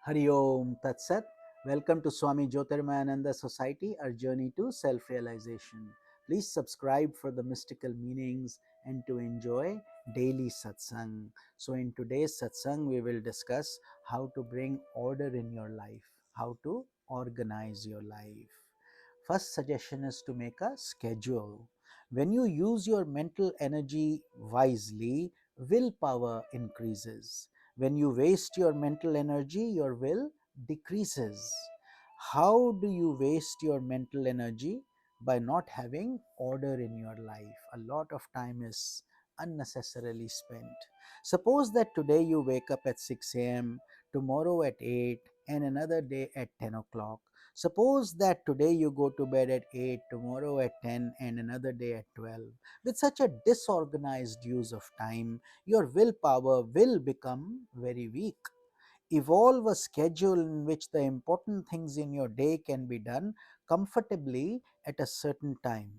Hari Om Tat Sat. Welcome to Swami Jyotirmayananda Society, our journey to self realization. Please subscribe for the mystical meanings and to enjoy daily satsang. So, in today's satsang, we will discuss how to bring order in your life, how to organize your life. First suggestion is to make a schedule. When you use your mental energy wisely, willpower increases. When you waste your mental energy, your will decreases. How do you waste your mental energy? By not having order in your life. A lot of time is unnecessarily spent. Suppose that today you wake up at 6 a.m., tomorrow at 8, and another day at 10 o'clock. Suppose that today you go to bed at 8, tomorrow at 10, and another day at 12. With such a disorganized use of time, your willpower will become very weak. Evolve a schedule in which the important things in your day can be done comfortably at a certain time.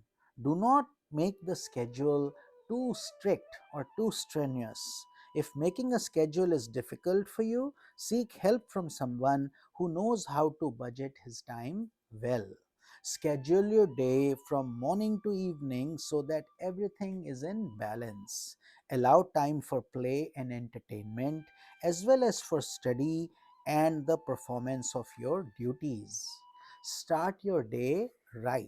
Do not make the schedule too strict or too strenuous. If making a schedule is difficult for you, seek help from someone who knows how to budget his time well. Schedule your day from morning to evening so that everything is in balance. Allow time for play and entertainment as well as for study and the performance of your duties. Start your day right.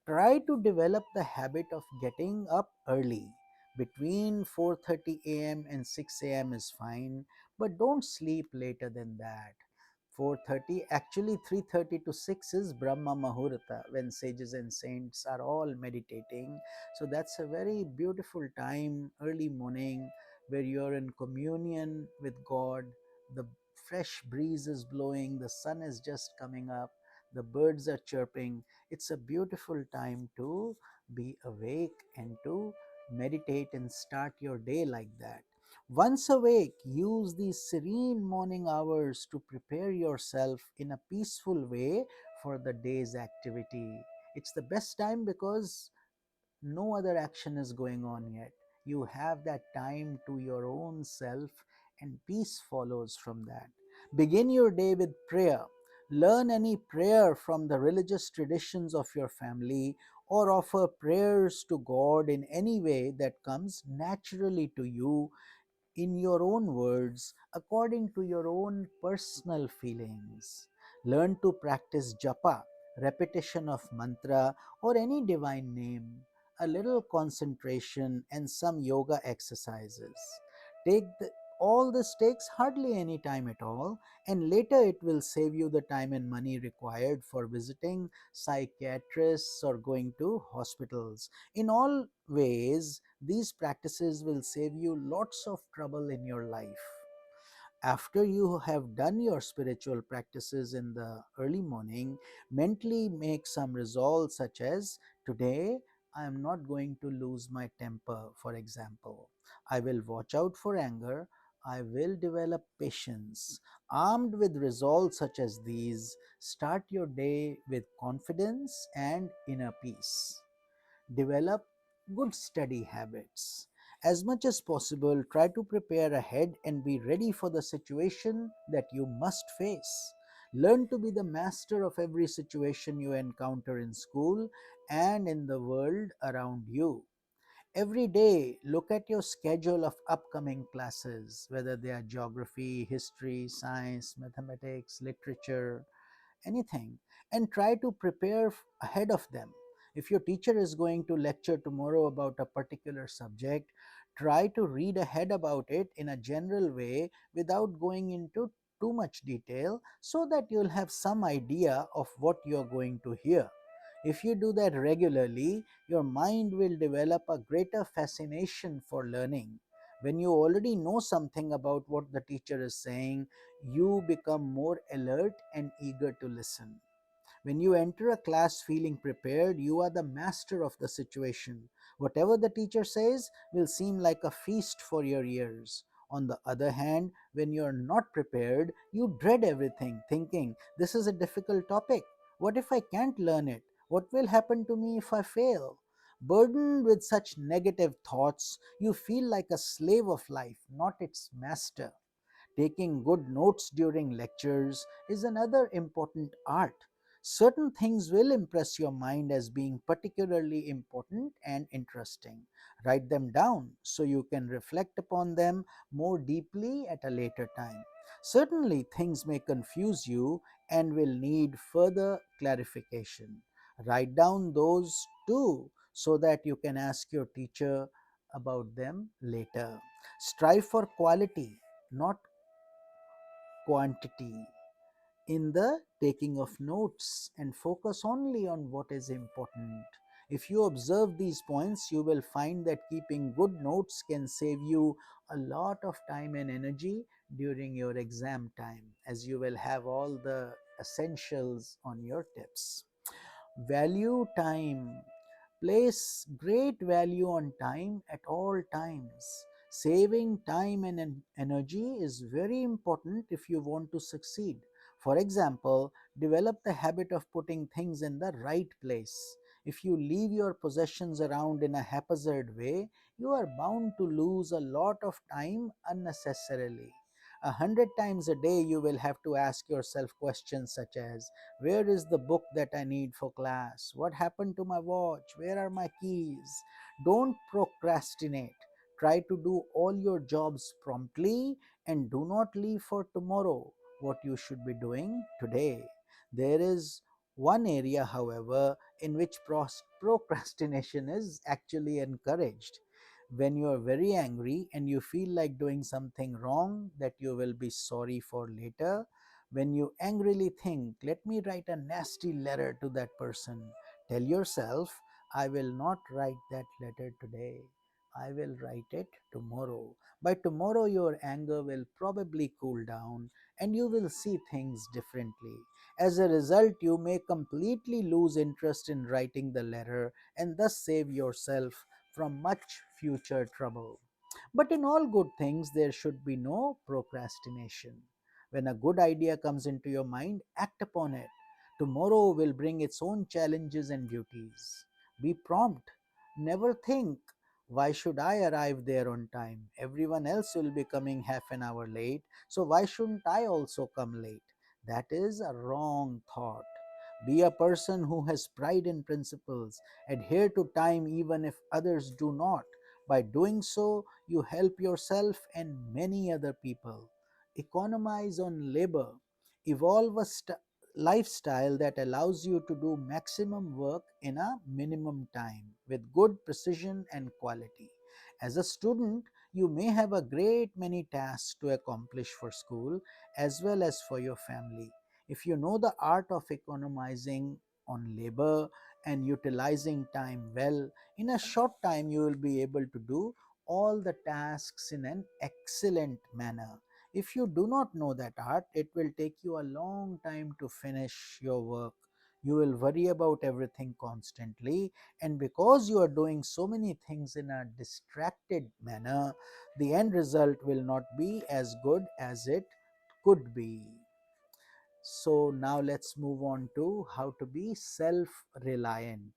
Try to develop the habit of getting up early. Between 4:30 a.m. and 6 a.m. is fine, but don't sleep later than that. 4:30, actually 3:30 to 6 is Brahma Muhurta, when sages and saints are all meditating. So that's a very beautiful time, early morning, where you're in communion with God. The fresh breeze is blowing, the sun is just coming up, the birds are chirping. It's a beautiful time to be awake and to meditate and start your day like that. Once awake, use these serene morning hours to prepare yourself in a peaceful way for the day's activity. It's the best time because no other action is going on yet. You have that time to your own self, and peace follows from that. Begin your day with prayer. Learn any prayer from the religious traditions of your family, or offer prayers to God in any way that comes naturally to you, in your own words, according to your own personal feelings. Learn to practice japa, repetition of mantra or any divine name, a little concentration, and some yoga exercises. Take the, all this takes hardly any time at all, and later it will save you the time and money required for visiting psychiatrists or going to hospitals. In all ways, these practices will save you lots of trouble in your life. After you have done your spiritual practices in the early morning, mentally make some resolve, such as today I am not going to lose my temper, for example. I will watch out for anger. I will develop patience. Armed with resolve such as these, start your day with confidence and inner peace. Develop good study habits. As much as possible, try to prepare ahead and be ready for the situation that you must face. Learn to be the master of every situation you encounter in school and in the world around you. Every day, look at your schedule of upcoming classes, whether they are geography, history, science, mathematics, literature, anything, and try to prepare ahead of them. If your teacher is going to lecture tomorrow about a particular subject, try to read ahead about it in a general way without going into too much detail, so that you'll have some idea of what you're going to hear. If you do that regularly, your mind will develop a greater fascination for learning. When you already know something about what the teacher is saying, you become more alert and eager to listen. When you enter a class feeling prepared, you are the master of the situation. Whatever the teacher says will seem like a feast for your ears. On the other hand, when you are not prepared, you dread everything, thinking, this is a difficult topic. What if I can't learn it? What will happen to me if I fail? Burdened with such negative thoughts, you feel like a slave of life, not its master. Taking good notes during lectures is another important art. Certain things will impress your mind as being particularly important and interesting. Write them down so you can reflect upon them more deeply at a later time. Certainly, things may confuse you and will need further clarification. Write down those too so that you can ask your teacher about them later. Strive for quality, not quantity, in the taking of notes and focus only on what is important. If you observe these points, you will find that keeping good notes can save you a lot of time and energy during your exam time, as you will have all the essentials on your tips. Value time. Place great value on time at all times. Saving time and energy is very important if you want to succeed. For example, develop the habit of putting things in the right place. If you leave your possessions around in a haphazard way, you are bound to lose a lot of time unnecessarily. 100 times a day, you will have to ask yourself questions such as, where is the book that I need for class? What happened to my watch? Where are my keys? Don't procrastinate. Try to do all your jobs promptly and do not leave for tomorrow what you should be doing today. There is one area, however, in which procrastination is actually encouraged. When you are very angry and you feel like doing something wrong that you will be sorry for later, when you angrily think, let me write a nasty letter to that person, tell yourself, I will not write that letter today. I will write it tomorrow. By tomorrow, your anger will probably cool down and you will see things differently. As a result, you may completely lose interest in writing the letter and thus save yourself from much future trouble. But in all good things, there should be no procrastination. When a good idea comes into your mind, act upon it. Tomorrow will bring its own challenges and duties. Be prompt. Never think, why should I arrive there on time? Everyone else will be coming half an hour late, so why shouldn't I also come late? That is a wrong thought. Be a person who has pride in principles. Adhere to time even if others do not. By doing so, you help yourself and many other people. Economize on labor. Evolve a lifestyle that allows you to do maximum work in a minimum time with good precision and quality. As a student, you may have a great many tasks to accomplish for school as well as for your family. If you know the art of economizing on labor and utilizing time well, in a short time you will be able to do all the tasks in an excellent manner. If you do not know that art, it will take you a long time to finish your work. You will worry about everything constantly, and because you are doing so many things in a distracted manner, the end result will not be as good as it could be. So, now let's move on to how to be self reliant.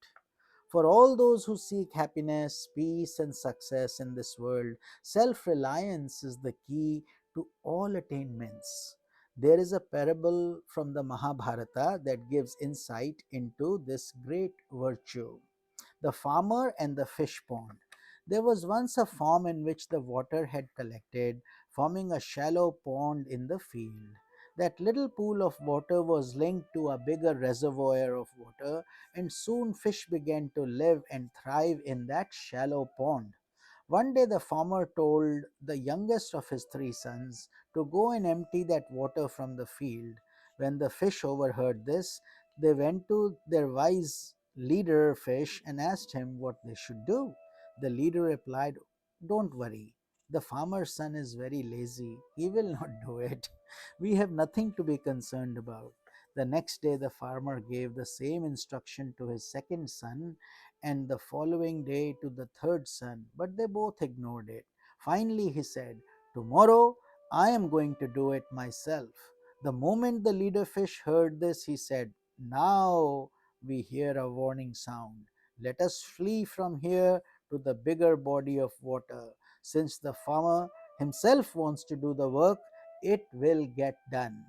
For all those who seek happiness, peace, and success in this world, self reliance is the key to all attainments. There is a parable from the Mahabharata that gives insight into this great virtue. The farmer and the fish pond. There was once a farm in which the water had collected, forming a shallow pond in the field. That little pool of water was linked to a bigger reservoir of water, and soon fish began to live and thrive in that shallow pond. One day the farmer told the youngest of his three sons to go and empty that water from the field. When the fish overheard this, they went to their wise leader fish and asked him what they should do. The leader replied, don't worry. The farmer's son is very lazy. He will not do it. We have nothing to be concerned about. The next day, the farmer gave the same instruction to his second son and the following day to the third son, but they both ignored it. Finally, he said, tomorrow I am going to do it myself. The moment the leader fish heard this, he said, now we hear a warning sound. Let us flee from here to the bigger body of water. Since the farmer himself wants to do the work, it will get done.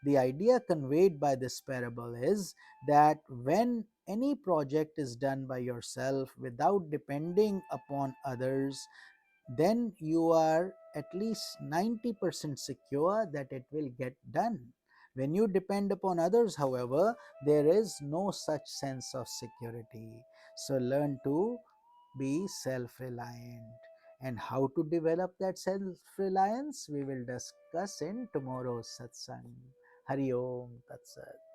The idea conveyed by this parable is that when any project is done by yourself without depending upon others, then you are at least 90% secure that it will get done. When you depend upon others, however, there is no such sense of security. So learn to be self reliant. And how to develop that self reliance, we will discuss in tomorrow's satsang. Hari Om Tat Sat.